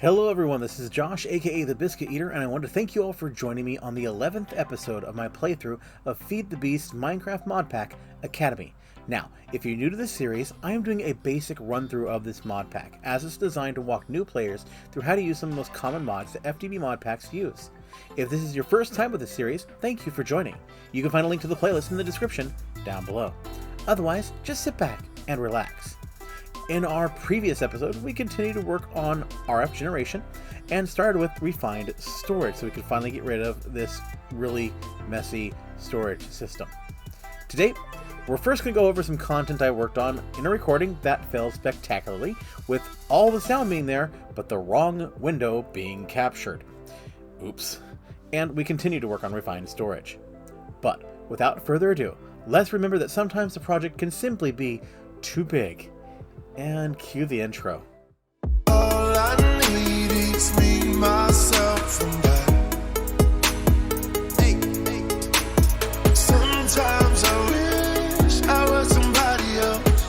Hello everyone, this is Josh, aka the Biscuit Eater, and I want to thank you all for joining me on the 11th episode of my playthrough of Feed the Beast Minecraft Modpack Academy. Now, if you're new to this series, I am doing a basic run-through of this mod pack, as it's designed to walk new players through how to use some of the most common mods that FTB mod packs use. If this is your first time with this series, thank you for joining. You can find a link to the playlist in the description down below. Otherwise, just sit back and relax. In our previous episode, we continued to work on RF generation and started with refined storage so we could finally get rid of this really messy storage system. Today, we're first going to go over some content I worked on in a recording that failed spectacularly, with all the sound being there, but the wrong window being captured. Oops. And we continue to work on refined storage. But without further ado, let's remember that sometimes the project can simply be too big. And cue the intro. All I need is me, myself, and I. Hey, hey. Sometimes I wish I was somebody else.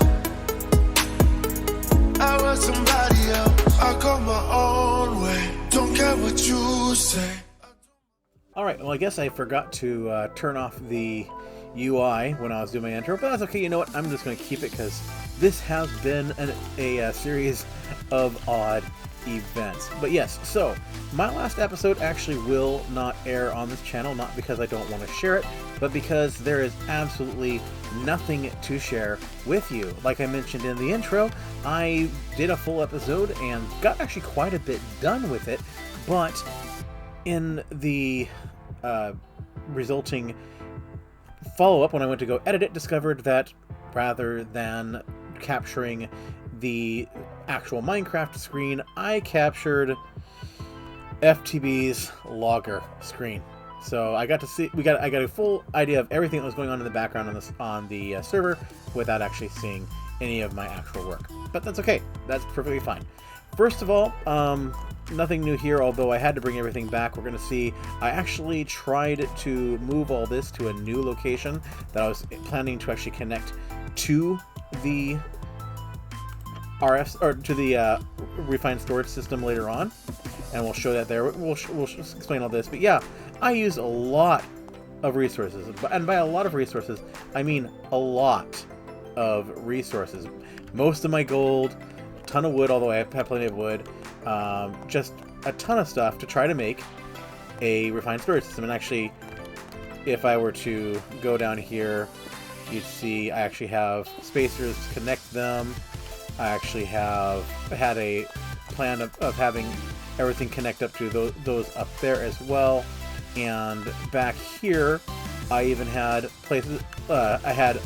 I was somebody else. I go my own way. Don't care what you say. Alright, well I guess I forgot to turn off the UI when I was doing my intro, but that's okay. You know what? I'm just going to keep it because this has been a series of odd events. But yes, so my last episode actually will not air on this channel, not because I don't want to share it, but because there is absolutely nothing to share with you. Like I mentioned in the intro, I did a full episode and got actually quite a bit done with it, but in the resulting follow-up, when I went to go edit it, discovered that rather than capturing the actual Minecraft screen, I captured FTB's logger screen. So I got to see, I got a full idea of everything that was going on in the background on the server without actually seeing any of my actual work. But that's okay. That's perfectly fine. First of all, nothing new here, although I had to bring everything back. We're going to see, I actually tried to move all this to a new location that I was planning to actually connect to the RF, or to the refined storage system later on, and we'll show that there. We'll explain all this, but yeah, I used a lot of resources, and by a lot of resources, I mean a lot of resources. Most of my gold, a ton of wood, although I have plenty of wood, just a ton of stuff to try to make a refined storage system. And actually, if I were to go down here, you'd see I actually have spacers to connect them. I actually had a plan of having everything connect up to those up there as well. And back here, I even had places, I had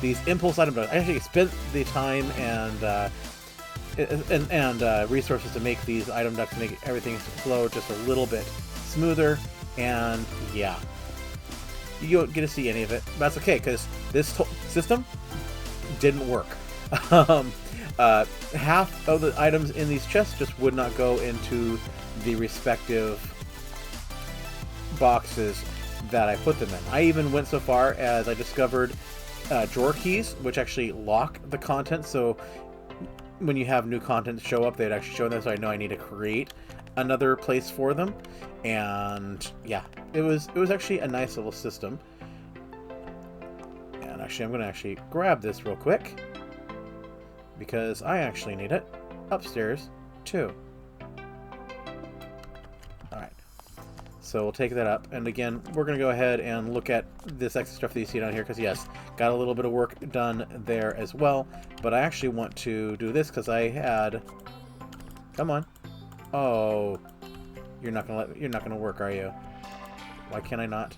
these impulse item ducts. I actually spent the time and resources to make these item ducts to make everything flow just a little bit smoother. And yeah, you don't get to see any of it. That's okay, because this system didn't work. Half of the items in these chests just would not go into the respective boxes that I put them in. I even went so far as I discovered drawer keys, which actually lock the content, so when you have new content show up, they'd actually show them, so I know I need to create another place for them. And yeah, it was actually a nice little system. And actually, I'm going to actually grab this real quick, because I actually need it upstairs too. Alright, so we'll take that up, and again, we're going to go ahead and look at this extra stuff that you see down here, because yes, got a little bit of work done there as well, but I actually want to do this because I had, come on, oh, you're not gonna work, are you? Why can I not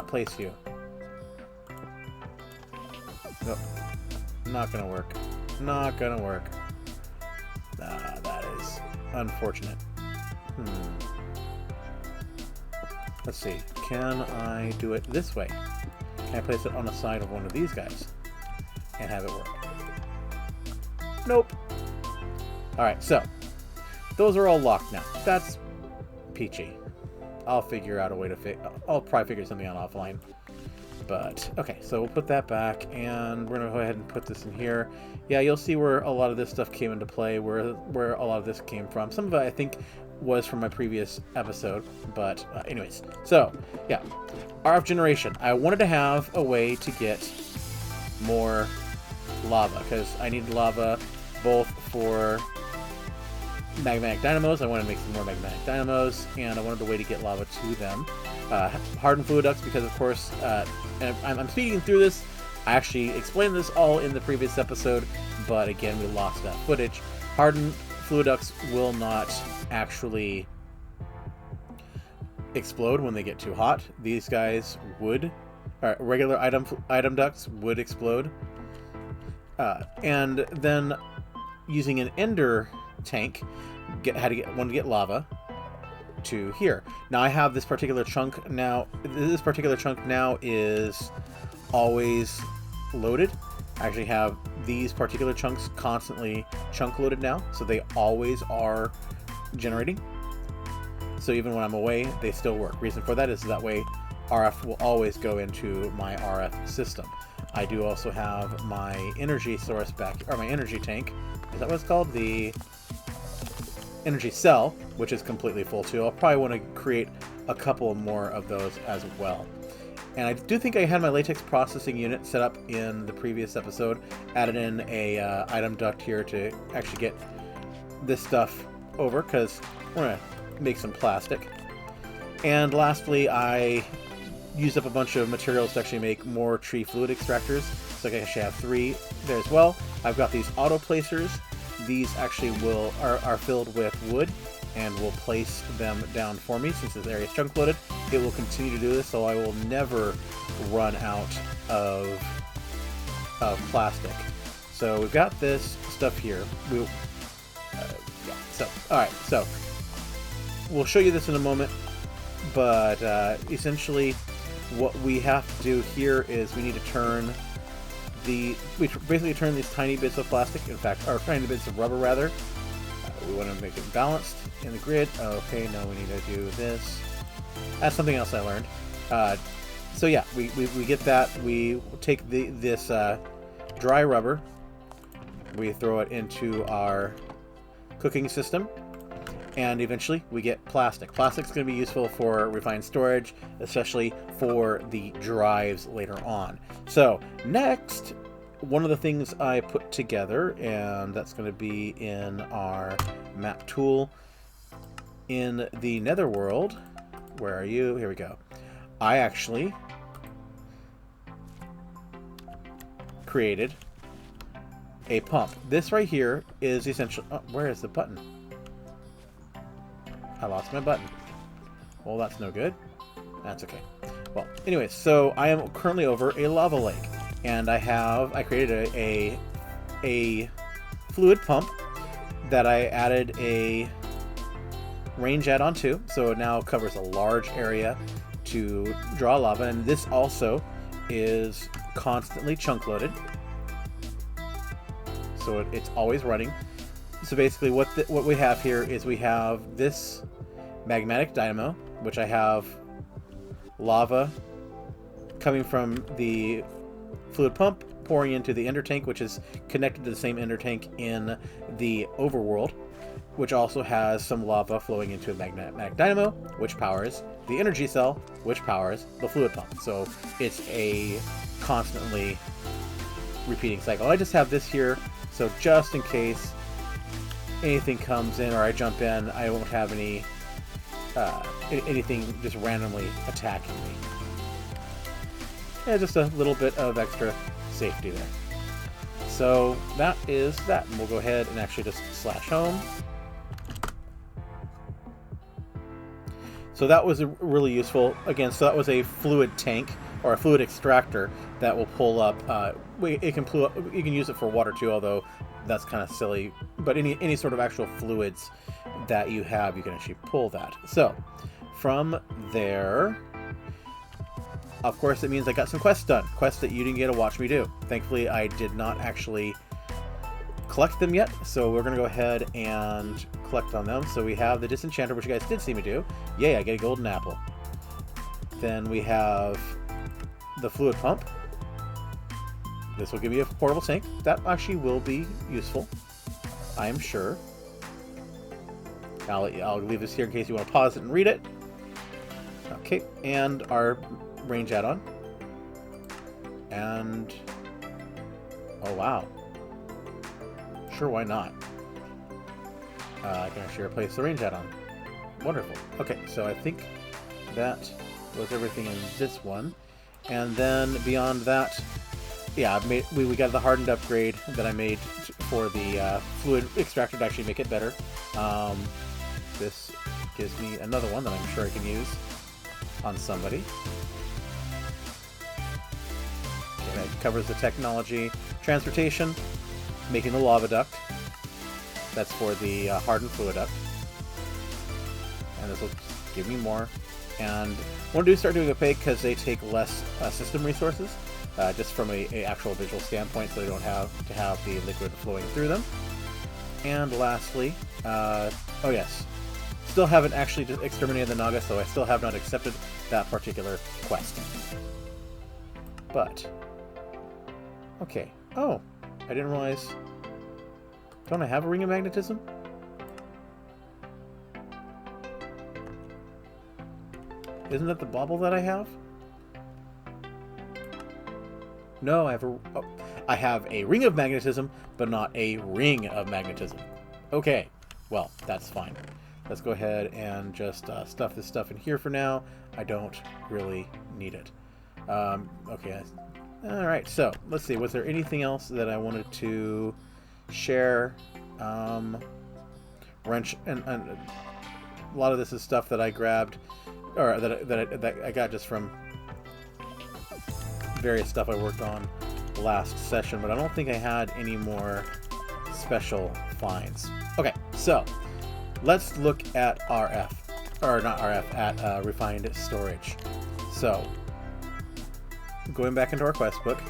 place you? Nope. Not gonna work. Not gonna work. That is unfortunate. Let's see. Can I do it this way? Can I place it on the side of one of these guys and have it work? Nope. Alright, so those are all locked now. That's peachy. I'll figure out a way to I'll probably figure something out offline. But okay, so we'll put that back, and we're gonna go ahead and put this in here. Yeah, you'll see where a lot of this stuff came into play, where a lot of this came from. Some of it I think was from my previous episode, but anyways. So yeah, RF generation. I wanted to have a way to get more lava, because I need lava both for magmatic dynamos. I wanted to make some more magmatic dynamos, and I wanted a way to get lava to them. Hardened fluid ducts, because of course, and I'm speeding through this. I actually explained this all in the previous episode, but again, we lost that footage. Hardened fluid ducts will not actually explode when they get too hot. These guys would. Regular item ducts would explode. And then using an ender tank, want to get lava to here. Now I have this particular chunk now. This particular chunk now is always loaded. I actually have these particular chunks constantly chunk loaded now, so they always are generating. So even when I'm away, they still work. Reason for that is that way RF will always go into my RF system. I do also have my energy source back, or my energy tank. Is that what it's called? The energy cell, which is completely full too. I'll probably want to create a couple more of those as well. And I do think I had my latex processing unit set up in the previous episode. Added in a item duct here to actually get this stuff over, because we're going to make some plastic. And lastly, I used up a bunch of materials to actually make more tree fluid extractors. So I actually have 3 there as well. I've got these auto placers. These actually are filled with wood and will place them down for me. Since this area is chunk loaded, it will continue to do this, so I will never run out of plastic. So we've got this stuff here. Alright, so we'll show you this in a moment, but essentially what we have to do here is we need to turn we basically turn these tiny bits of plastic, in fact, or tiny bits of rubber rather. We want to make it balanced in the grid. Okay, no, we need to do this. That's something else I learned. So yeah, we get that. We take this dry rubber, we throw it into our cooking system, and eventually we get plastic. Plastic's going to be useful for refined storage, especially for the drives later on. So next, one of the things I put together, and that's going to be in our map tool in the netherworld. Where are you? Here we go. I actually created a pump. This right here is essential. Oh, where is the button? I lost my button. Well, that's no good. That's okay. Well, anyways, so I am currently over a lava lake, and I created a fluid pump that I added a range add-on to, so it now covers a large area to draw lava, and this also is constantly chunk loaded, so it's always running. So basically what we have here is we have this magmatic dynamo, which I have lava coming from the fluid pump pouring into the ender tank, which is connected to the same ender tank in the overworld, which also has some lava flowing into a magmatic dynamo, which powers the energy cell, which powers the fluid pump. So it's a constantly repeating cycle. I just have this here, so just in case anything comes in or I jump in, I won't have anything just randomly attacking me. Yeah, just a little bit of extra safety there. So that is that. And we'll go ahead and actually just slash home. So that was really useful. Again, so that was a fluid tank or a fluid extractor that will pull up. It can pull up. You can use it for water too, although that's kind of silly. But any sort of actual fluids that you have, you can actually pull that. So from there, of course, it means I got some quests done. Quests that you didn't get to watch me do. Thankfully, I did not actually collect them yet, so we're gonna go ahead and collect on them. So we have the Disenchanter, which you guys did see me do. Yay, I get a golden apple. Then we have the fluid pump. This will give you a portable sink. That actually will be useful, I am sure. I'll leave this here in case you want to pause it and read it. Okay, and our range add-on. And... oh, wow. Sure, why not? I can actually replace the range add-on. Wonderful. Okay, so I think that was everything in this one. And then beyond that, yeah, we got the hardened upgrade that I made for the fluid extractor to actually make it better. This gives me another one that I'm sure I can use on somebody. Okay, that covers the technology. Transportation, making the lava duct. That's for the hardened fluid duct. And this will give me more. And I want to start doing opaque because they take less system resources, just from a actual visual standpoint, so they don't have to have the liquid flowing through them. And lastly, oh yes, still haven't actually exterminated the Naga, so I still have not accepted that particular quest. But, okay. Oh, I didn't realize... don't I have a ring of magnetism? Isn't that the bauble that I have? No, I have a... oh, I have a ring of magnetism, but not a ring of magnetism. Okay, well, that's fine. Let's go ahead and just stuff this stuff in here for now. I don't really need it. Okay, alright, so, let's see. Was there anything else that I wanted to share? Wrench, and a lot of this is stuff that I grabbed, or that I got just from various stuff I worked on last session, but I don't think I had any more special finds. Okay, so let's look at RF, or not RF, at refined storage. So, going back into our quest book,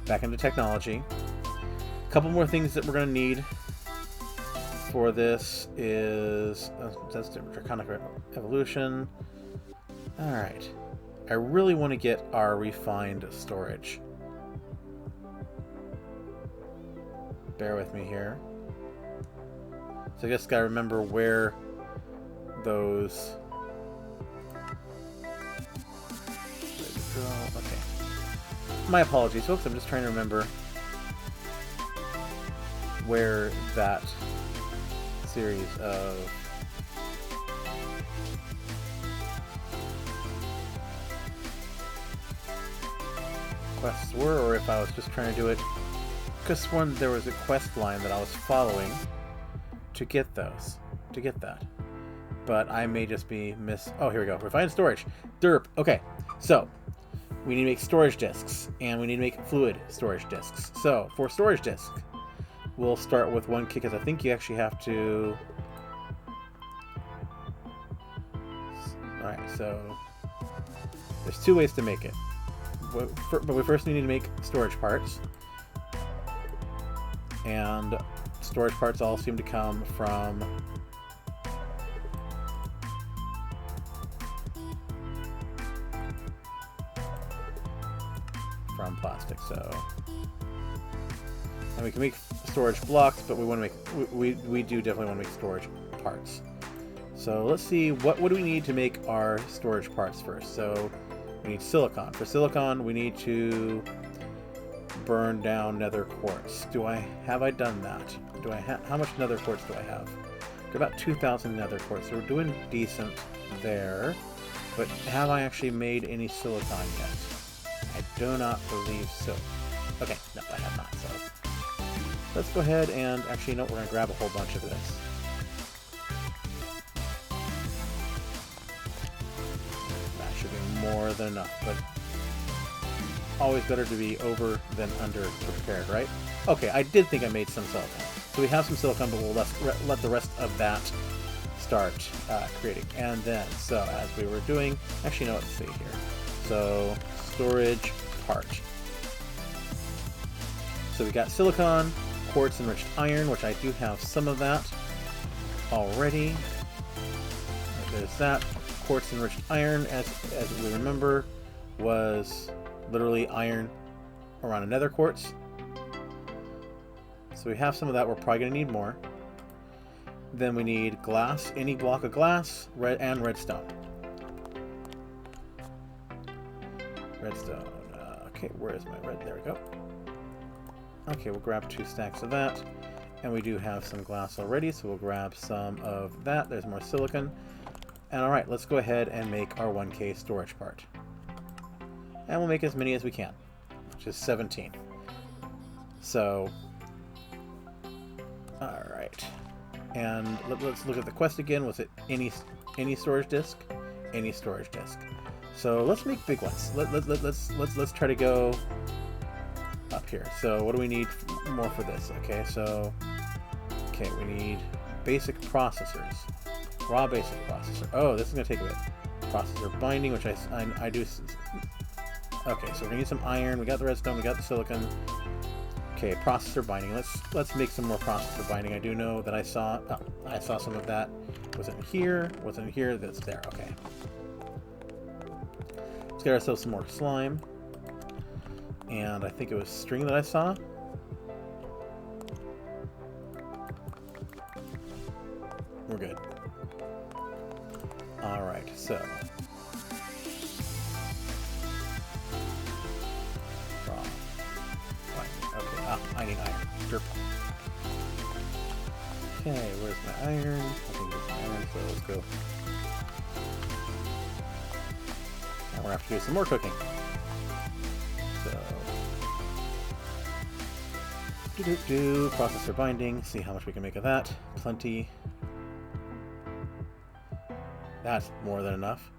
back into technology, a couple more things that we're going to need for this is that's Draconic Evolution. Alright. I really want to get our refined storage. Bear with me here. So I just gotta remember where those... okay. My apologies, folks. I'm just trying to remember where that series of quests were, or if I was just trying to do it because one there was a quest line that I was following to get those, to get that, but I may just be oh, here we go. Refined storage. Derp. Okay, so we need to make storage disks, and we need to make fluid storage disks. So for storage disk, we'll start with one kit, because I think you actually have to... Alright, so there's two ways to make it. But we first need to make storage parts. And storage parts all seem to come from... plastic, so... And we can make storage blocks, but we want to make... We do definitely want to make storage parts. So let's see, what do we need to make our storage parts first? So we need silicon. For silicon, we need to burn down nether quartz. Have I done that? How much nether quartz do I have? About 2,000 nether quartz, so we're doing decent there. But have I actually made any silicon yet? I do not believe so. Okay, no, I have not, so... Let's go ahead and... Actually, no, we're going to grab a whole bunch of this. That should be more than enough, but... always better to be over than under prepared, right? Okay, I did think I made some silicon. So we have some silicon, but we'll let the rest of that start creating. And then, so as we were doing... Actually, no, let's see here. So, storage part. So we got silicon, quartz enriched iron, which I do have some of that already. There's that. Quartz enriched iron, as we remember, was literally iron around a nether quartz. So we have some of that. We're probably going to need more. Then we need glass, any block of glass, and redstone. Redstone. Okay, where is my red? There we go. Okay, we'll grab 2 stacks of that. And we do have some glass already, so we'll grab some of that. There's more silicon. And alright, let's go ahead and make our 1K storage part. And we'll make as many as we can, which is 17. So, alright. And let's look at the quest again. Was it any storage disk? Any storage disk. So let's make big ones. Let's try to go up here. So what do we need more for this? Okay, so we need basic processors. Raw basic processor. Oh, this is gonna take a bit. Processor binding, which I do. Okay, so we're gonna need some iron. We got the redstone. We got the silicon. Okay, processor binding. Let's make some more processor binding. I do know that I saw some of that. Was it in here? Was it in here? That's there. Okay. Let's get ourselves some more slime. And I think it was string that I saw. We're good. Alright, so. Raw. Okay, I need iron. Derp. Okay, where's my iron? I think there's my iron, so let's go. Now we're gonna have to do some more cooking. So. Processor binding. See how much we can make of that. Plenty. That's more than enough.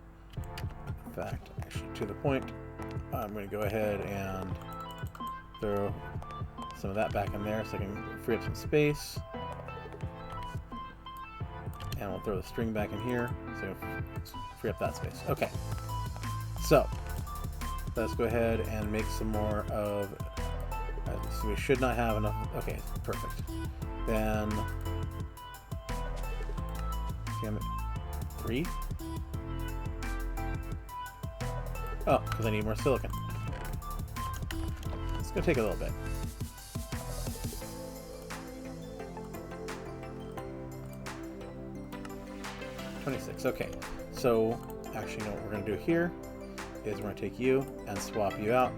In fact, actually, to the point, I'm going to go ahead and throw some of that back in there so I can free up some space. And we'll throw the string back in here so free up that space. Okay. So, let's go ahead and make some more of... so we should not have enough... Okay, perfect. Then... Damn it. 3? Oh, because I need more silicon. It's going to take a little bit. $26. Okay. So, actually, what we're going to do here is we're going to take you and swap you out.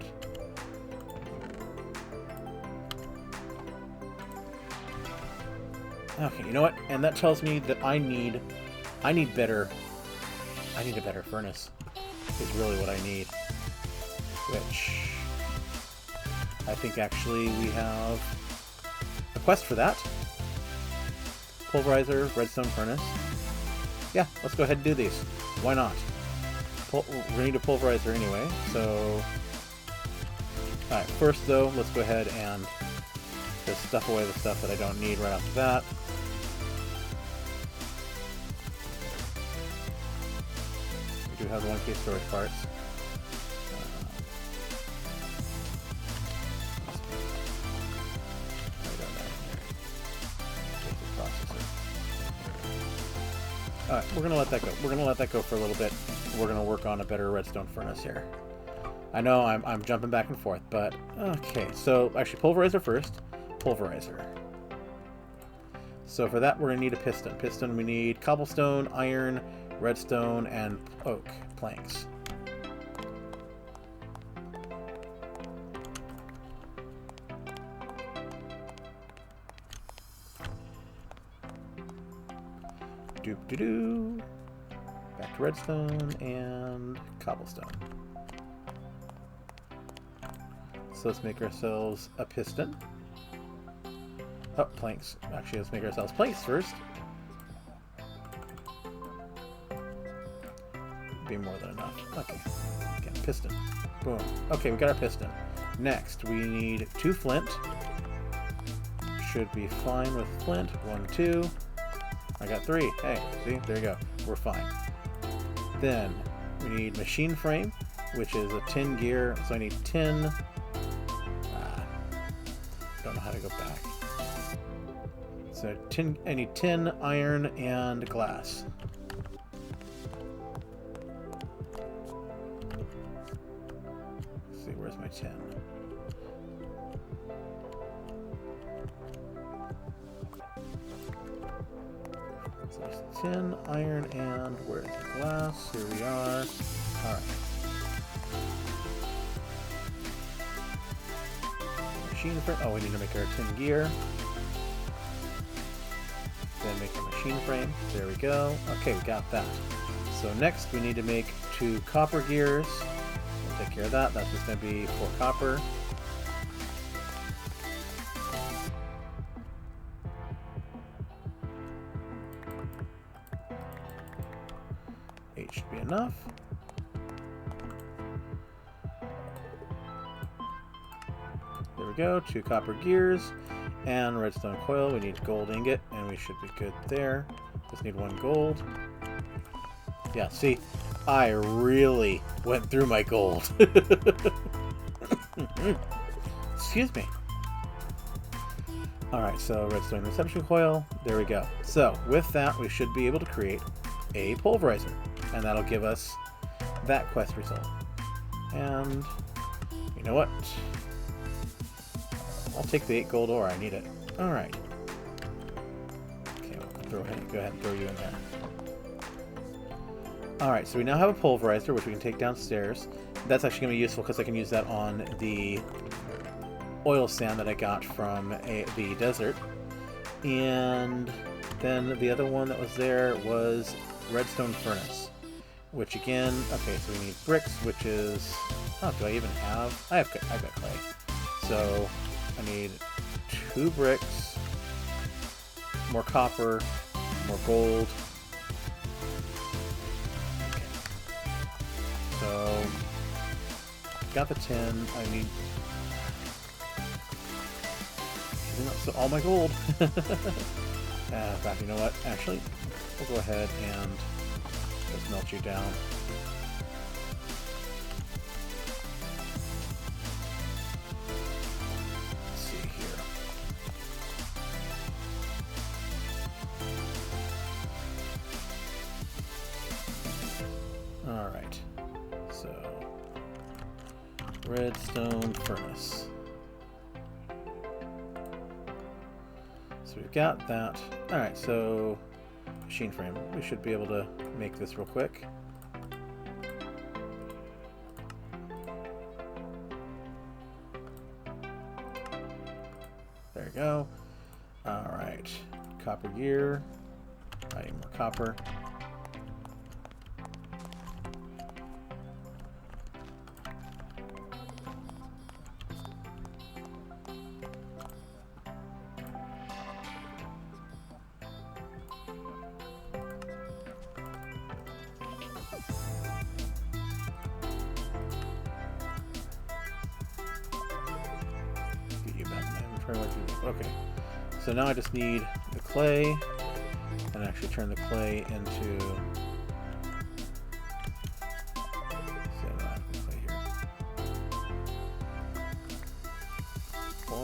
Okay, you know what? And that tells me that I need a better furnace. Is really what I need. Which I think actually we have a quest for that. Pulverizer, redstone furnace. Yeah, let's go ahead and do these. Why not? We need a pulverizer anyway, so... Alright, first though, let's go ahead and just stuff away the stuff that I don't need right off the bat. We do have 1K storage parts. Alright, we're gonna let that go. We're gonna let that go for a little bit. We're gonna work on a better redstone furnace here. I know I'm jumping back and forth, but okay. So actually, pulverizer first. Pulverizer. So for that, we're gonna need a piston. Piston, we need cobblestone, iron, redstone, and oak planks. Doop-de-doo. Back to redstone and cobblestone. So let's make ourselves a piston. Oh, planks. Actually, let's make ourselves planks first. Be more than enough. Okay. Again, piston. Boom. Okay, we got our piston. Next, we need 2 flint. Should be fine with flint. 1, 2. I got 3. Hey, see? There you go. We're fine. Then, we need machine frame, which is a tin gear. So I need tin. Don't know how to go back. So tin. I need tin, iron, and glass. see, where's my tin? So there's tin, iron, and where's the glass? Here we are. Alright. Machine frame. Oh, we need to make our tin gear. Then make a machine frame. There we go. Okay, we got that. So next we need to make 2 copper gears. We'll take care of that. That's just going to be 4 copper. H should be enough. There we go. 2 copper gears. And redstone coil. We need gold ingot, and we should be good there. Just need 1 gold. Yeah, see, I really went through my gold. Excuse me. Alright, so redstone reception coil. There we go. So, with that, we should be able to create a pulverizer. And that'll give us that quest result. And, you know what? I'll take the 8 gold ore. I need it. Alright. Okay, go ahead and throw you in there. Alright, so we now have a pulverizer, which we can take downstairs. That's actually going to be useful because I can use that on the oil sand that I got from the desert. And then the other one that was there was redstone furnace. Which again, okay, so we need bricks, which is... Oh, do I even have... I've got clay. So... I need 2 bricks, more copper, more gold. Okay. So, got the tin. I need so all my gold. In fact, you know what? Actually, we'll go ahead and just melt you down. Alright, so redstone furnace. So we've got that. Alright, so machine frame. We should be able to make this real quick. There we go. Alright, copper gear. I need more copper. Okay, so now I just need the clay, and actually turn the clay into. So I have the clay here. 4,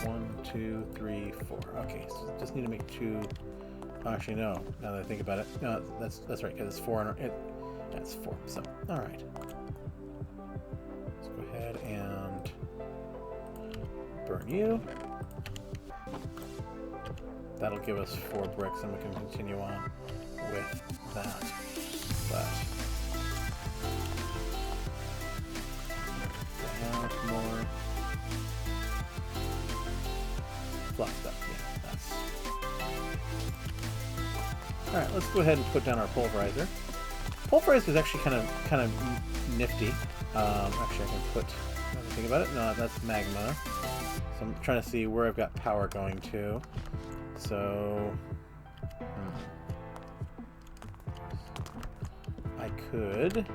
1, 2, 3, 4. Okay, so just need to make 2. Actually, no. Now that I think about it, no, that's right, because it's 4. That's 4. So, all right. Let's go ahead and burn you. That'll give us 4 bricks, and we can continue on with that. But I have more fluff stuff. Yeah, that's all right. Let's go ahead and put down our pulverizer. Pulverizer is actually kind of nifty. Actually, I can put. Think about it. No, that's magma. So I'm trying to see where I've got power going to. So, I could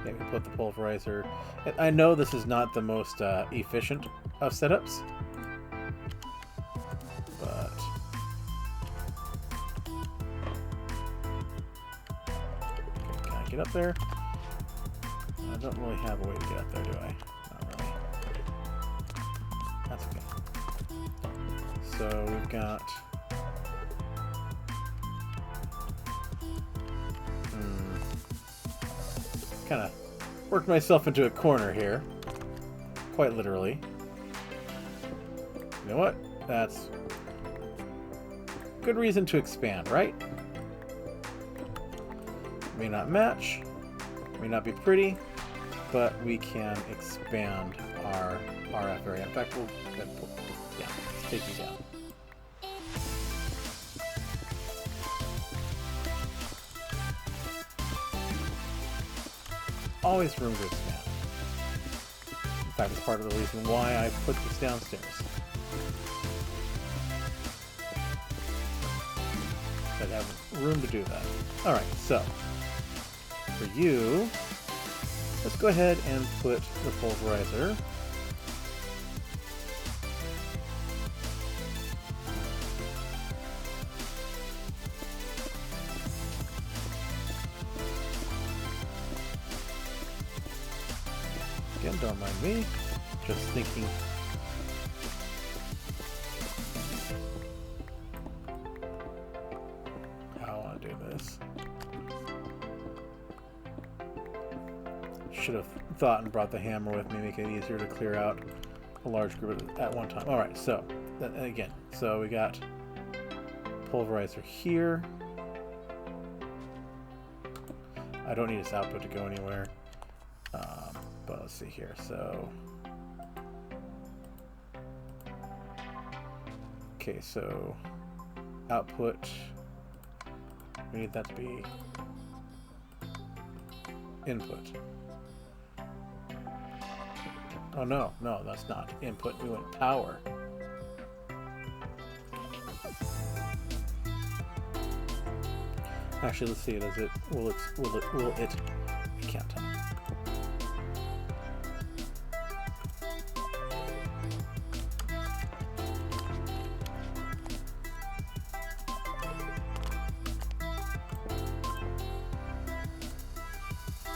maybe put the pulverizer. I know this is not the most efficient of setups, but okay, can I get up there? I don't really have a way to get up there, do I? That's okay. So we've got kind of worked myself into a corner here. Quite literally. You know what? That's good reason to expand, right? May not match, may not be pretty, but we can expand our RF area. In fact, we'll let's take you down. Always room to expand. In fact, it's part of the reason why I put this downstairs. I have room to do that. Alright, so for you, let's go ahead and put the pulverizer again, don't mind me, just thinking. How I want to do this. Should have thought and brought the hammer with me, make it easier to clear out a large group at one time. Alright, so, again, so we got pulverizer here. I don't need this output to go anywhere. But let's see here. So, okay, so output, we need that to be input. Oh no, that's not input. We want power. Actually, let's see. Does it? Will it? I can't tell.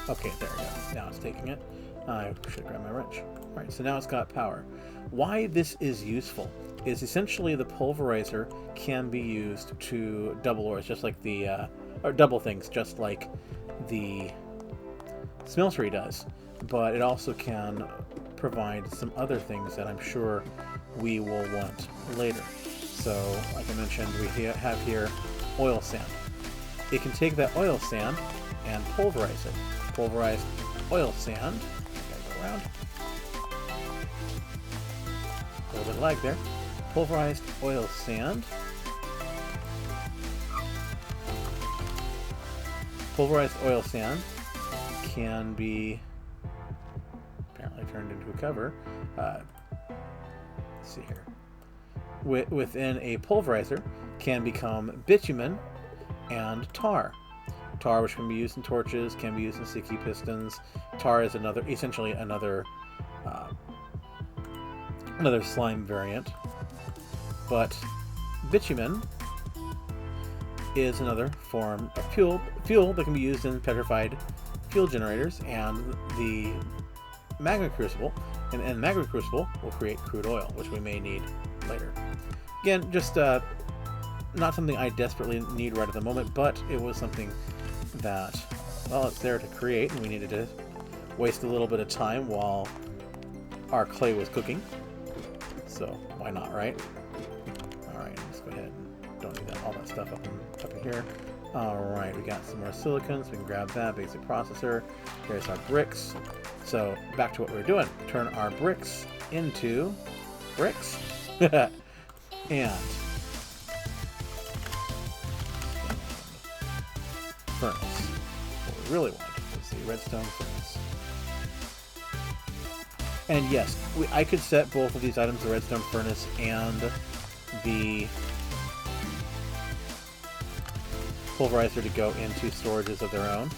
Okay, there we go. Now it's taking it. I should grab my wrench. Alright, so now it's got power. Why this is useful is essentially the pulverizer can be used to double ores, just like the, or double things, just like the smeltery does. But it also can provide some other things that I'm sure we will want later. So, like I mentioned, we have here oil sand. It can take that oil sand and pulverize it. Pulverized oil sand. Gotta go around. A little bit of lag there. Pulverized oil sand. Pulverized oil sand can be apparently turned into a cover. Let's see here. Within a pulverizer can become bitumen and tar. Tar, which can be used in torches, can be used in sticky pistons. Tar is essentially another slime variant. But bitumen is another form of fuel that can be used in petrified fuel generators, and the magma crucible, and magma crucible will create crude oil, which we may need later. Again, just not something I desperately need right at the moment, but it was something that, well, it's there to create, and we needed to waste a little bit of time while our clay was cooking. So why not, right? All right, let's go ahead and don't need all that stuff up in here. All right, we got some more silicon, so we can grab that basic processor. Here's our bricks. So back to what we were doing. Turn our bricks into bricks, and furnace. What we really want is the redstone furnace. And yes, I could set both of these items, the redstone furnace and the pulverizer, to go into storages of their own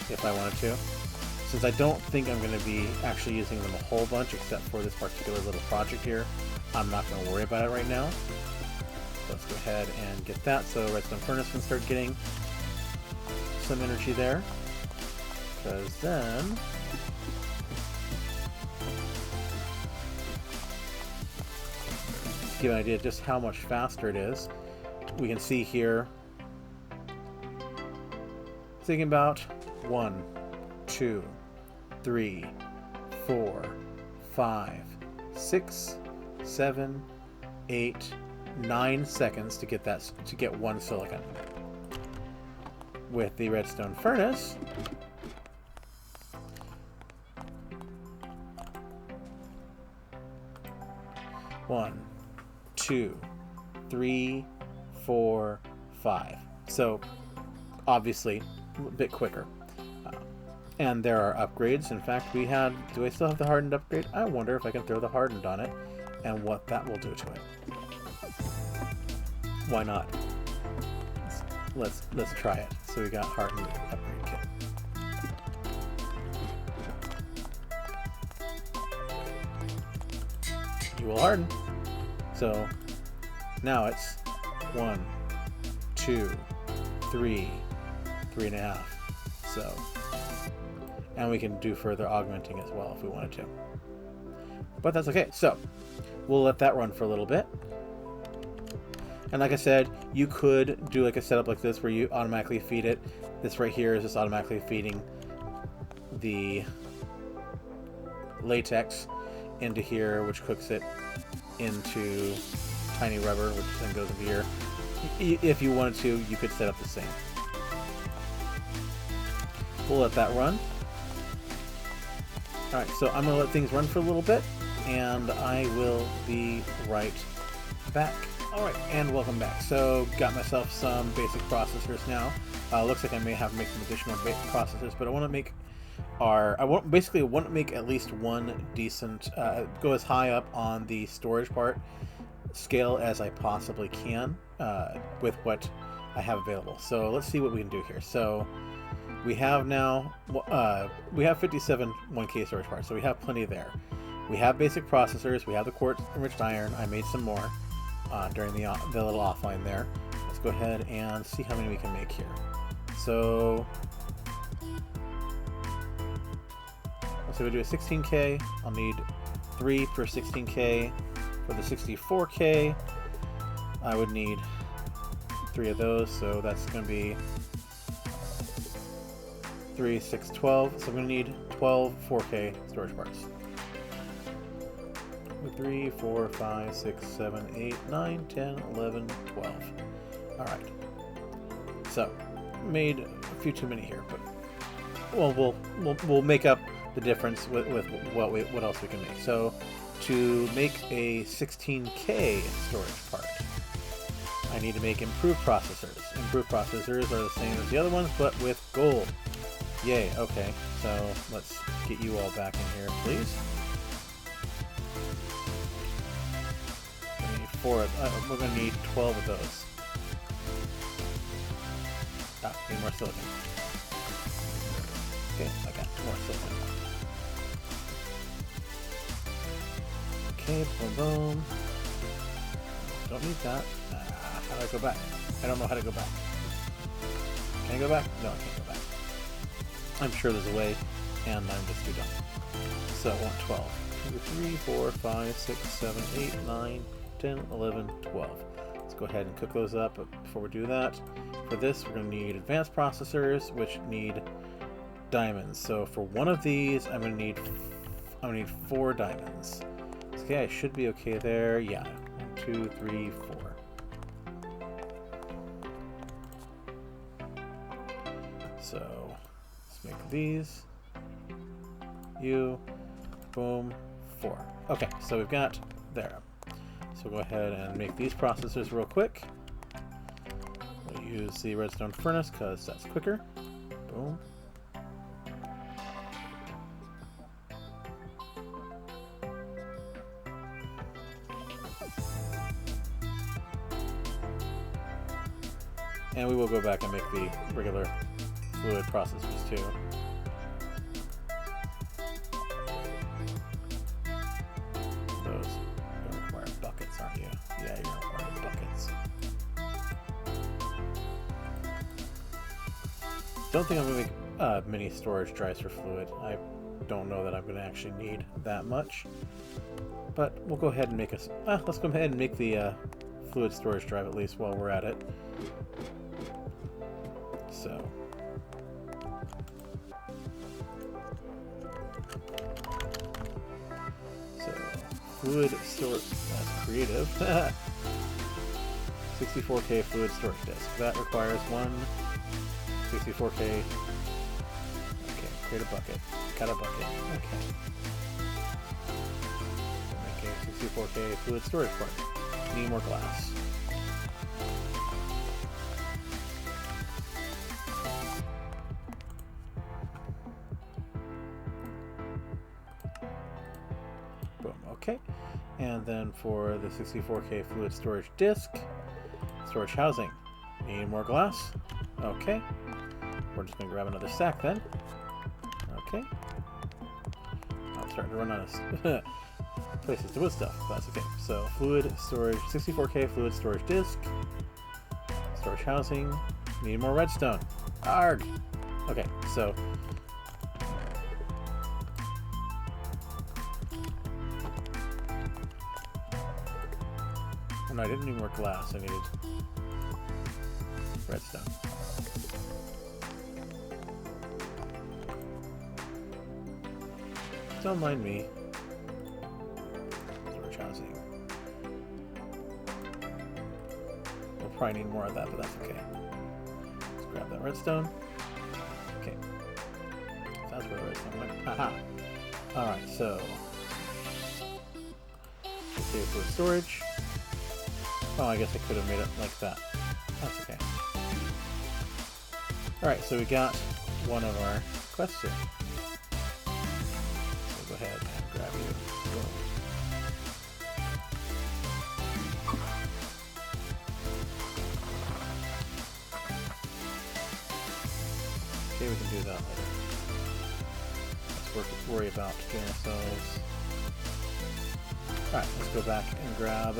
if I wanted to. Since I don't think I'm going to be actually using them a whole bunch except for this particular little project here, I'm not going to worry about it right now. Let's go ahead and get that so redstone furnace can start getting some energy there, because then to give you an idea of just how much faster it is, we can see here, thinking about 1, 2, 3, 4, 5, 6, 7, 8, 9 seconds to get 1 silicon. With the redstone furnace, one, 2, 3, 4, 5. So obviously a bit quicker. And there are upgrades. In fact, do I still have the hardened upgrade? I wonder if I can throw the hardened on it and what that will do to it. Why not? Let's try it. So we got hardened upgrade kit. You will harden. So now it's 1, 2, 3, 3.5. So, and we can do further augmenting as well if we wanted to. But that's okay. So we'll let that run for a little bit. And like I said, you could do like a setup like this where you automatically feed it. This right here is just automatically feeding the latex into here, which cooks it into tiny rubber, which then goes into here. If you wanted to, you could set up the same. We'll let that run. Alright, so I'm going to let things run for a little bit, and I will be right back. Alright, and welcome back. So, got myself some basic processors now. Looks like I may have to make some additional processors, but I want to make I want to make at least one decent, go as high up on the storage part scale as I possibly can with what I have available. So let's see what we can do here. So we have now, we have 57 1K storage parts, so we have plenty there. We have basic processors, we have the quartz enriched iron. I made some more during the little offline there. Let's go ahead and see how many we can make here. So let's say we do a 16K. I'll need 3 per 16K. For the 64K, I would need 3 of those, so that's going to be 3, 6, 12. So I'm going to need 12 4K storage parts. 3, 4, 5, 6, 7, 8, 9, 10, 11, 12. Alright. So, made a few too many here, but well, we'll make up the difference with what else we can make. So, to make a 16K storage part, I need to make improved processors. Improved processors are the same as the other ones, but with gold. Yay, okay. So let's get you all back in here, please. We need 4 we're going to need 12 of those. Need more silicon. Okay, I got more silicon. Okay, boom, boom. Don't need that. How do I go back? I don't know how to go back. Can I go back? No, I can't go back. I'm sure there's a way, and I'm just too dumb. So I want 12. 2, 3, 4, 5, 6, 7, 8, 9, 10, 11, 12. Let's go ahead and cook those up. But before we do that, for this, we're going to need advanced processors, which need diamonds. So for one of these, I'm going to need 4 diamonds. Okay, I should be okay there. Yeah. 1, 2, 3, 4. So let's make these. You. Boom. 4. Okay, so we've got there. So we'll go ahead and make these processors real quick. We'll use the redstone furnace because that's quicker. Boom. And we will go back and make the regular fluid processors too. Those don't require buckets, aren't you? Yeah, you're requiring buckets. Don't think I'm going to make mini storage drives for fluid. I don't know that I'm going to actually need that much. But we'll go ahead and make us. Let's go ahead and make the fluid storage drive at least while we're at it. So, fluid storage. That's creative. 64K fluid storage disk. That requires one 64K. Okay, create a bucket. Got a bucket. Okay. Make a 64K fluid storage part. Need more glass. Boom. Okay. And then for the 64K fluid storage disk, storage housing. Need more glass? Okay. We're just going to grab another stack then. Okay. I'm starting to run out of places to put stuff, but that's okay. So, fluid storage, 64K fluid storage disk, storage housing. Need more redstone. Arg! Okay, so. Oh, no, I didn't need more glass. I needed redstone. Don't mind me. Storage housing. We'll probably need more of that, but that's okay. Let's grab that redstone. Okay. That's where the redstone went. Haha. Alright, so. Okay, for storage. Oh, I guess I could have made it like that. That's okay. Alright, so we got one of our quests here. So go ahead and grab you. Boom. Okay, we can do that later. Let's worry about getting ourselves. Alright, let's go back and grab.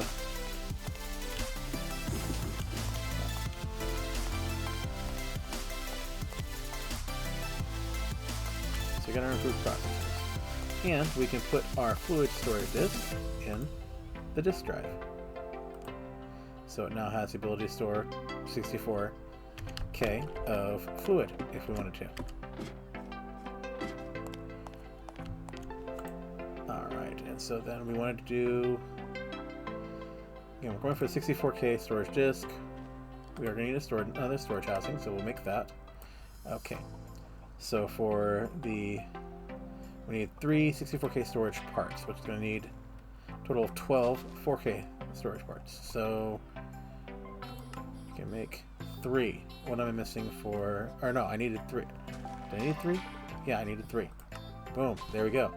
So we're going to improve processors. And we can put our fluid storage disk in the disk drive. So it now has the ability to store 64K of fluid if we wanted to. Alright, and so then we wanted to do. Again, we're going for the 64K storage disk. We are going to need another storage housing, so we'll make that. Okay. So for we need 3 64K storage parts, which is going to need a total of 12 4K storage parts. So we can make 3. What am I missing for? Or no, I needed 3. Did I need 3? Yeah, I needed 3. Boom, there we go.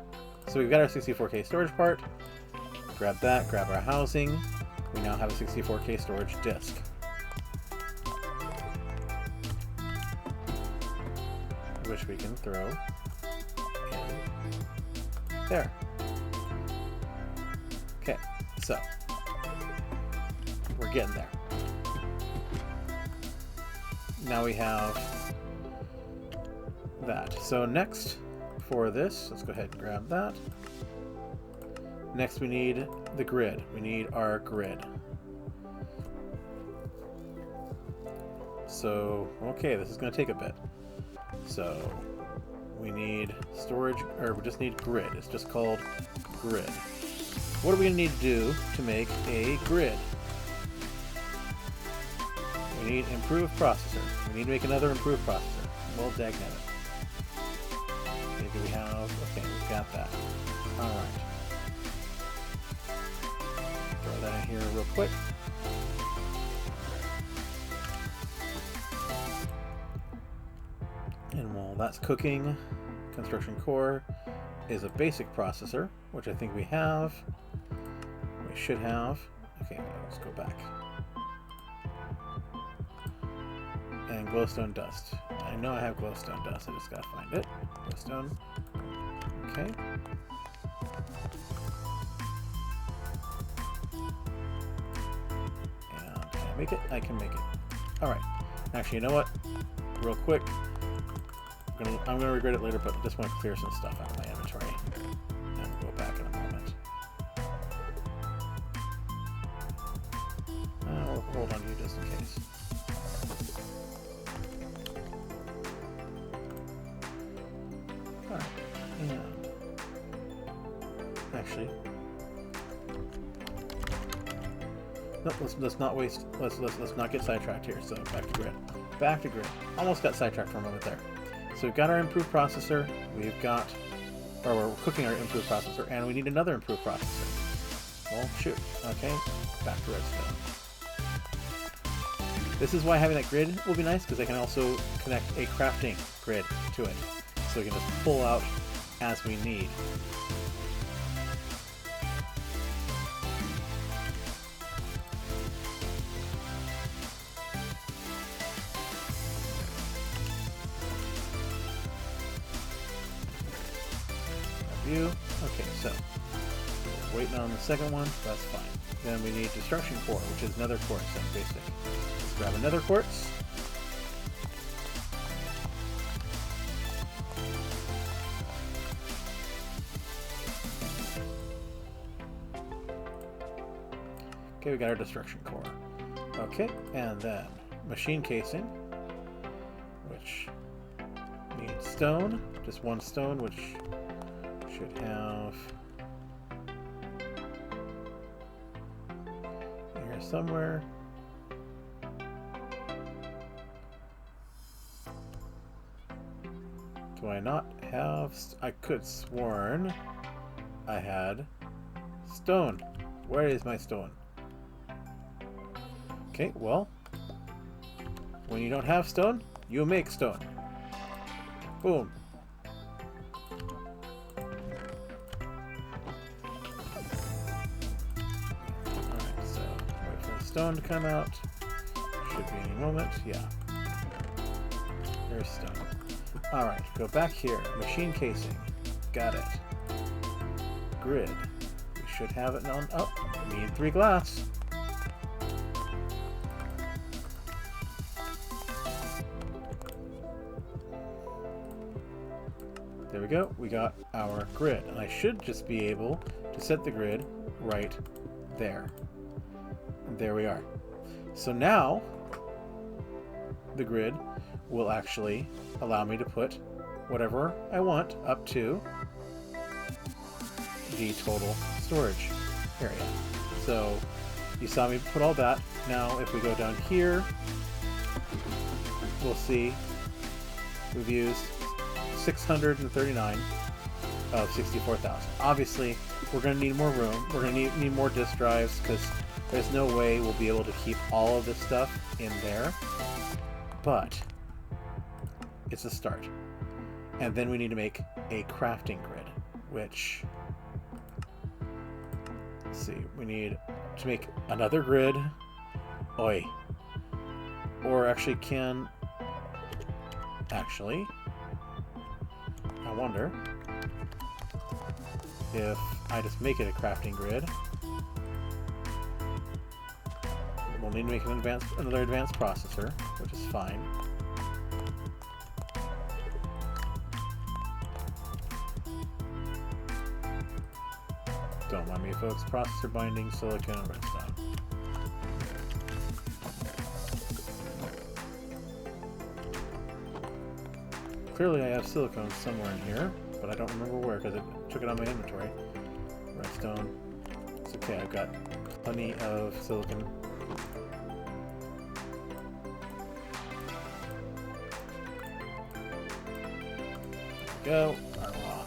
So we've got our 64K storage part. Grab that, grab our housing. We now have a 64K storage disk. Which we can throw in there. Okay, so we're getting there. Now we have that. So next for this, let's go ahead and grab that. Next we need the grid. We need our grid. So, okay, this is going to take a bit. So we need storage, or we just need grid. It's just called grid. What are we going to need to do to make a grid? We need improved processor. We need to make another improved processor. Well, dagnabbit. Okay, do we have? Okay, we've got that. All right. Throw that in here real quick. And while that's cooking, construction core is a basic processor, which I think we have. We should have. Okay, let's go back. And glowstone dust. I know I have glowstone dust, I just gotta find it. Glowstone. Okay. And can I make it? I can make it. Alright. Actually, you know what? Real quick. I'm gonna regret it later, but I just want to clear some stuff out of my inventory. And we'll go back in a moment. I'll hold on to you just in case. Alright, and actually, No, let's not waste. Let's not get sidetracked here. So back to grid. Back to grid. Almost got sidetracked for a moment there. So we've got our improved processor. We've got, or we're cooking our improved processor, and we need another improved processor. Well, shoot. Okay, back to redstone. This is why having that grid will be nice, because I can also connect a crafting grid to it, so we can just pull out as we need. Okay, so we're waiting on the second one, so that's fine. Then we need destruction core, which is nether quartz and basic. Let's grab another quartz. Okay, we got our destruction core. Okay, and then machine casing, which needs stone, just one stone, which should have here somewhere. Do I not have? I could sworn I had stone. Where is my stone? Okay, well, when you don't have stone, you make stone. Boom. Stone to come out. Should be any moment. Yeah. There's stone. Alright, go back here. Machine casing. Got it. Grid. We should have it on. Oh, we need 3 glass. There we go. We got our grid. And I should just be able to set the grid right there. There we are. So now the grid will actually allow me to put whatever I want up to the total storage area. So you saw me put all that. Now if we go down here, we'll see we've used 639 of 64,000. Obviously, we're going to need more room. We're going to need more disk drives, because there's no way we'll be able to keep all of this stuff in there, but it's a start. And then we need to make a crafting grid, which, let's see, we need to make another grid. Oi. Or actually I wonder if I just make it a crafting grid. We'll need to make another advanced processor, which is fine. Don't mind me, folks. Processor binding, silicon, and redstone. Clearly I have silicone somewhere in here, but I don't remember where, because I took it on my inventory. Redstone. It's okay, I've got plenty of silicon. Go. Raw.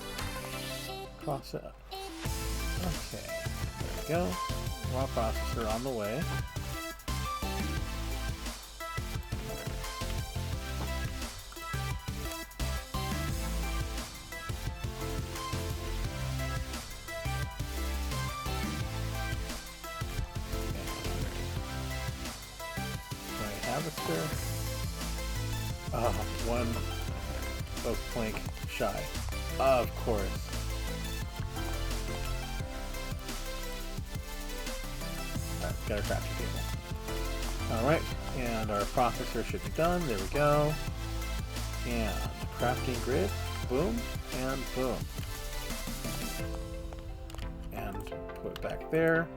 Process. Okay. There we go. Raw processor on the way. Harvester. One oak plank shy. Of course. Alright, got our crafting table. Alright, and our processor should be done. There we go. And crafting grid. Boom, and boom. And put it back there.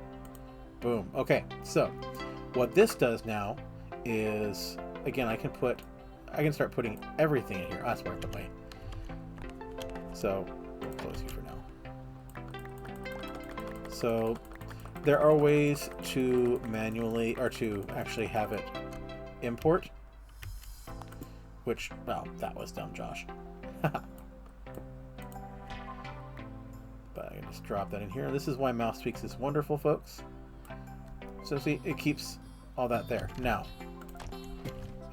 Boom. Okay, so what this does now is, again, I can start putting everything in here. That's worked the way. So we'll close you for now. So there are ways to manually, or to actually have it import, which, well, that was dumb, Josh. But I can just drop that in here. This is why Mouse Tweaks is wonderful, folks. So see, it keeps all that there. Now,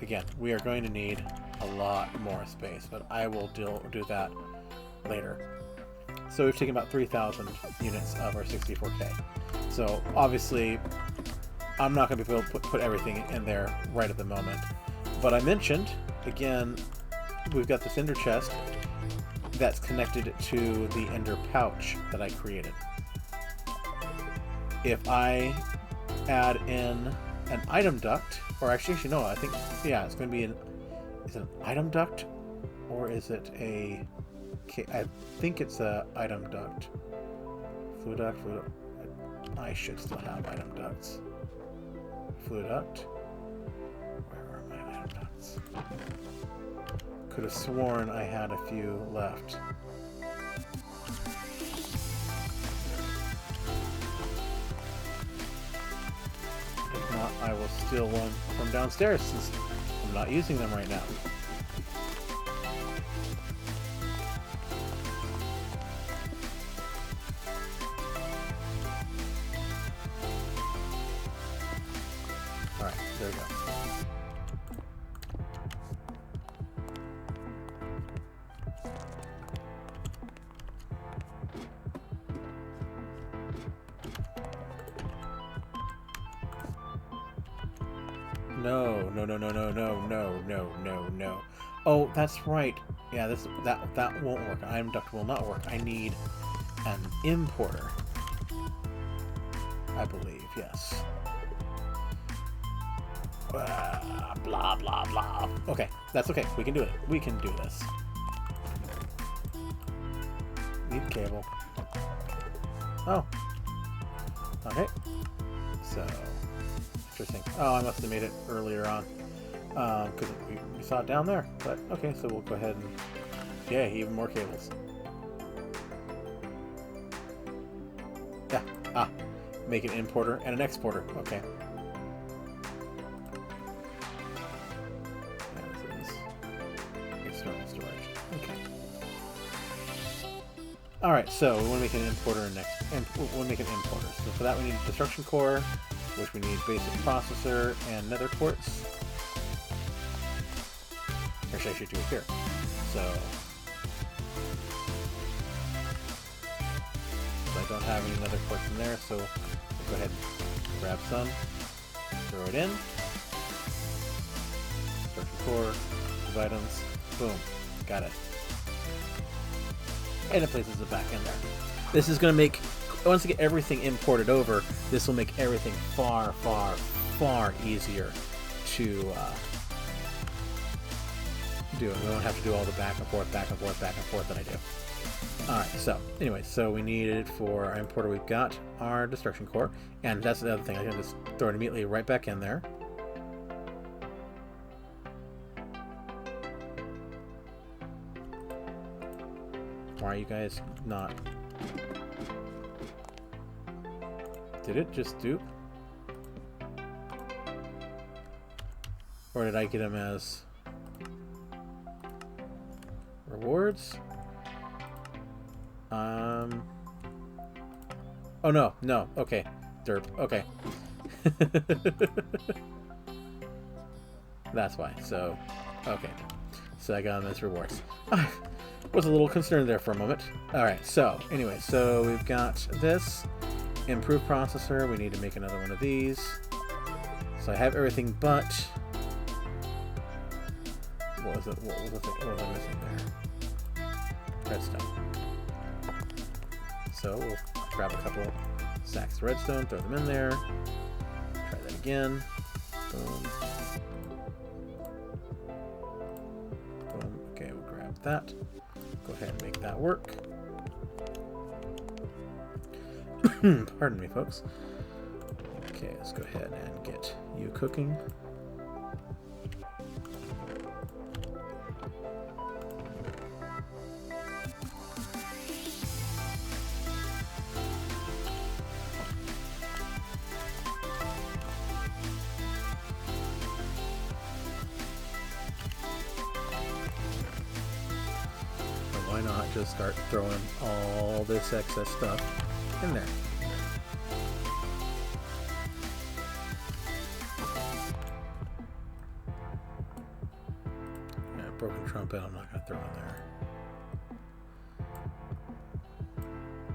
again, we are going to need a lot more space, but I will do that later. So we've taken about 3,000 units of our 64K. So obviously, I'm not going to be able to put everything in there right at the moment. But I mentioned, again, we've got this ender chest that's connected to the ender pouch that I created. If I add in an item duct, or actually no, I think, yeah, it's going to be is it an item duct, or is it a, I think it's a item duct. Fluid duct. I should still have item ducts. Fluid duct. Where are my item ducts? Could have sworn I had a few left. If not, I will steal one from downstairs since I'm not using them right now. Alright, there we go. No. Oh, that's right. Yeah, that won't work. Item duct will not work. I need an importer. I believe, yes. Blah, blah, blah. Okay, that's okay. We can do it. We can do this. Need cable. Oh. Okay. So, interesting. Oh, I must have made it earlier on. Because we saw it down there. But, okay, so we'll go ahead and... Yeah, even more cables. Yeah. Ah. Make an importer and an exporter. Okay. External storage. Okay. Alright, so we want to make an importer and we'll make an importer. So for that we need a destruction core, which we need basic processor and nether quartz. Actually, I should do it here. So I don't have any nether quartz in there, so we'll go ahead and grab some, throw it in. Destruction core, items, boom, got it. And it places it back in there. This is going to make, once you get everything imported over, this will make everything far, far, far easier to do. We won't have to do all the back and forth that I do. Alright, so, anyway, so we needed for our importer, we've got our destruction core, and that's the other thing, I can just throw it immediately right back in there. Why are you guys not... Did it just dupe? Or did I get them as... rewards? Oh, no, okay. Derp, okay. That's why, so... Okay. So I got them as rewards. Was a little concerned there for a moment. Alright, so, anyway, so we've got this. Improved processor, we need to make another one of these. So I have everything but... What was I missing there? Redstone. So we'll grab a couple sacks of redstone, throw them in there. Try that again. Boom. Boom. Okay, we'll grab that. Go ahead and make that work. Pardon me, folks. Okay, let's go ahead and get you cooking. not just start throwing all this excess stuff in there? Yeah, broken trumpet, I'm not going to throw in there.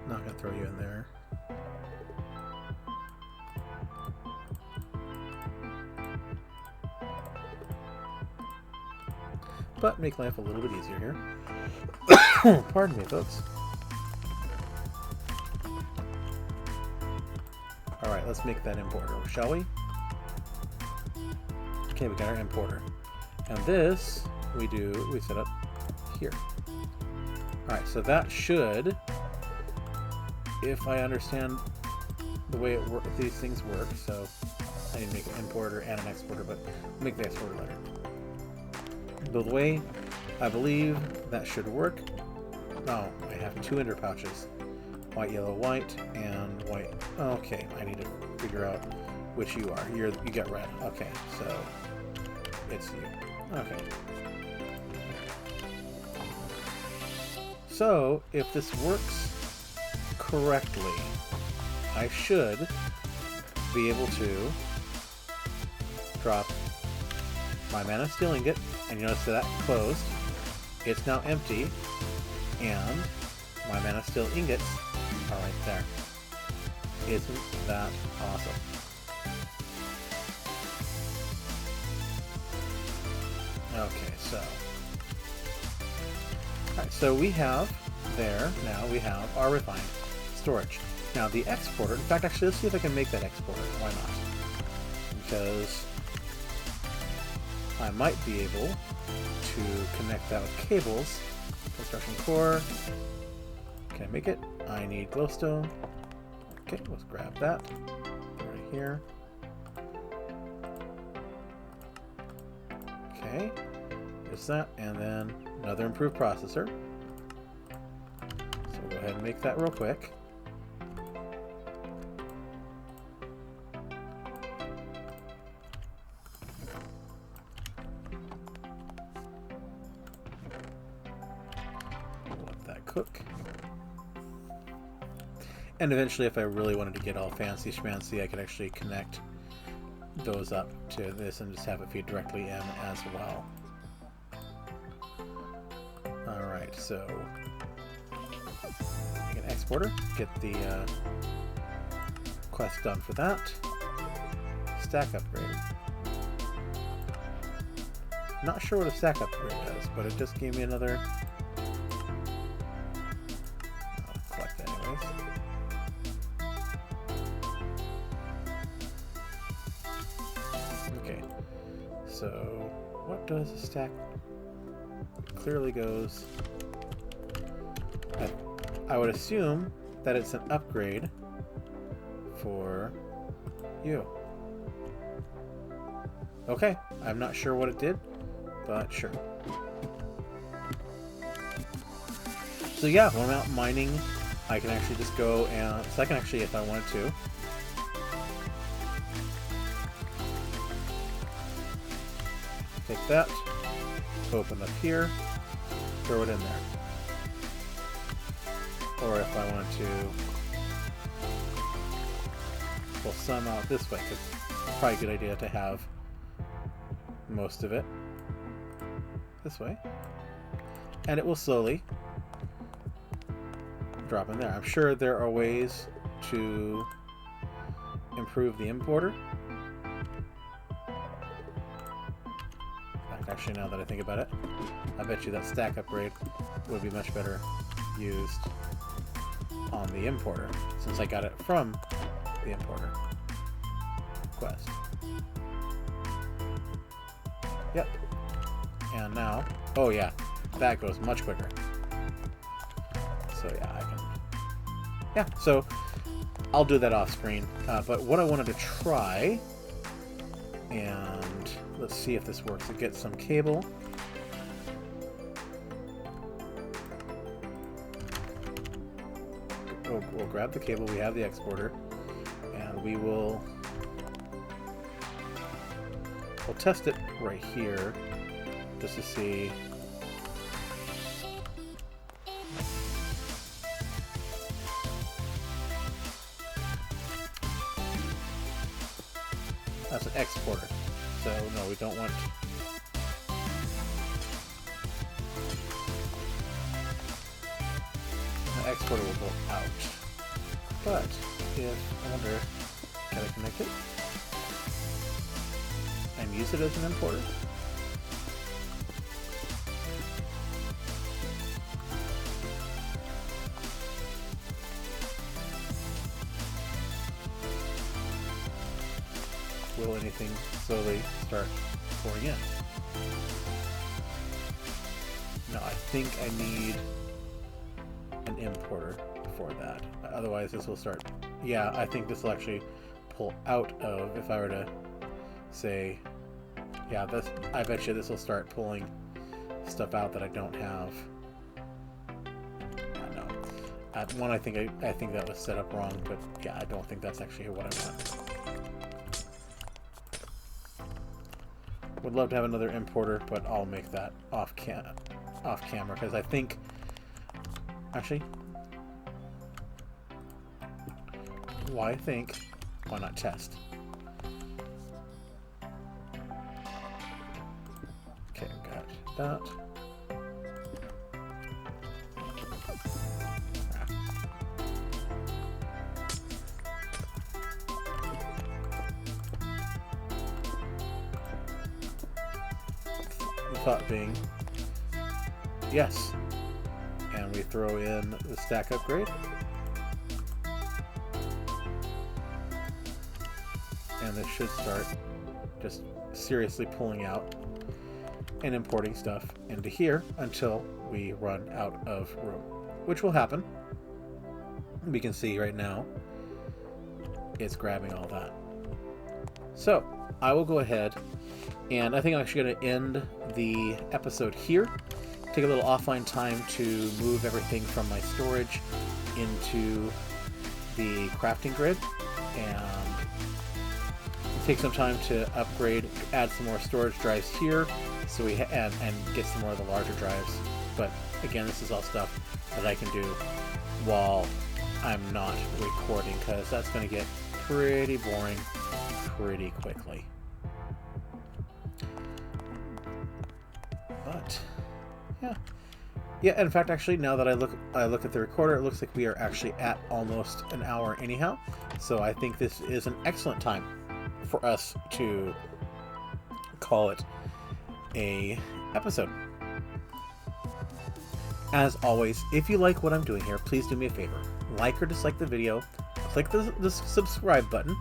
Not going to throw you in there. But make life a little bit easier here. Pardon me, folks. Alright, let's make that importer, shall we? Okay, we got our importer. And this, we set up here. Alright, so that should, if I understand the way these things work, so I need to make an importer and an exporter, but make the exporter later. The way I believe that should work. Oh, I have 2 ender pouches. White, yellow, white, and white. Okay, I need to figure out which you are. You get red. Okay, so it's you. Okay. So, if this works correctly, I should be able to drop my mana steel ingot, and you notice that closed. It's now empty, and my mana steel ingots are right there. Isn't that awesome? Okay, so alright, so we have there, now we have our refined storage. Now the exporter, in fact, actually, let's see if I can make that exporter. Why not? Because I might be able to connect that with cables. Construction core. Can I make it? I need glowstone. Okay, let's grab that. Right here. Okay. There's that, and then another improved processor. So we'll go ahead and make that real quick. Cook. And eventually, if I really wanted to get all fancy schmancy, I could actually connect those up to this and just have it feed directly in as well. Alright, so make an exporter, get the quest done for that. Stack upgrade. Not sure what a stack upgrade does, but it just gave me another. So, what does a stack? It clearly goes. I would assume that it's an upgrade for you. Okay, I'm not sure what it did, but sure. So yeah, when I'm out mining, I can actually just go and so I can actually, if I wanted to. Take that, open up here, throw it in there. Or if I wanted to, well, some out this way, because it's probably a good idea to have most of it this way. And it will slowly drop in there. I'm sure there are ways to improve the importer. Actually, now that I think about it, I bet you that stack upgrade would be much better used on the importer, since I got it from the importer quest. Yep. And now, oh yeah, that goes much quicker. So yeah, I can, yeah, so I'll do that off screen. But what I wanted to try, and let's see if this works. Get some cable. We'll grab the cable. We have the exporter, and we'll test it right here just to see That's an exporter. So no, we don't want. The exporter will go out. But if I wonder, can I connect it and use it as an importer? Will anything slowly start pouring in? No, I think I need an importer for that. Otherwise this will start... Yeah, I think this will actually pull out of, if I were to say... Yeah, this, I bet you this will start pulling stuff out that I don't have. I don't know. One, I think that was set up wrong, but yeah, I don't think that's actually what I want. Would love to have another importer, but I'll make that off camera because I think actually why not test? Okay, got that. The thought being, yes, and we throw in the stack upgrade, and this should start just seriously pulling out and importing stuff into here until we run out of room, which will happen. We can see right now it's grabbing all that. So I will go ahead, and I think I'm actually going to end the episode here. Take a little offline time to move everything from my storage into the crafting grid, and take some time to upgrade, add some more storage drives here, so we and get some more of the larger drives. But again, this is all stuff that I can do while I'm not recording, because that's going to get pretty boring pretty quickly. But yeah, in fact, actually, now that I look at the recorder, it looks like we are actually at almost an hour anyhow. So I think this is an excellent time for us to call it a episode. As always, if you like what I'm doing here, please do me a favor. Like or dislike the video, click the subscribe button,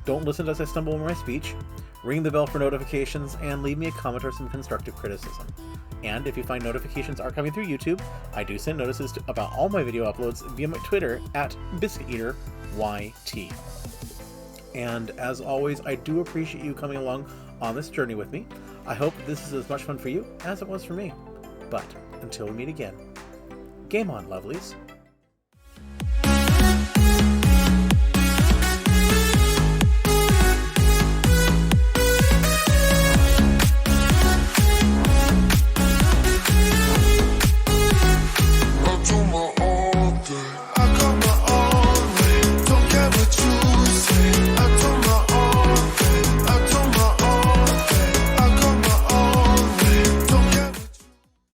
don't listen as I stumble over my speech, ring the bell for notifications, and leave me a comment or some constructive criticism. And if you find notifications are coming through YouTube, I do send notices about all my video uploads via my Twitter at BiscuitEaterYT. And as always, I do appreciate you coming along on this journey with me. I hope this is as much fun for you as it was for me. But until we meet again, game on, lovelies.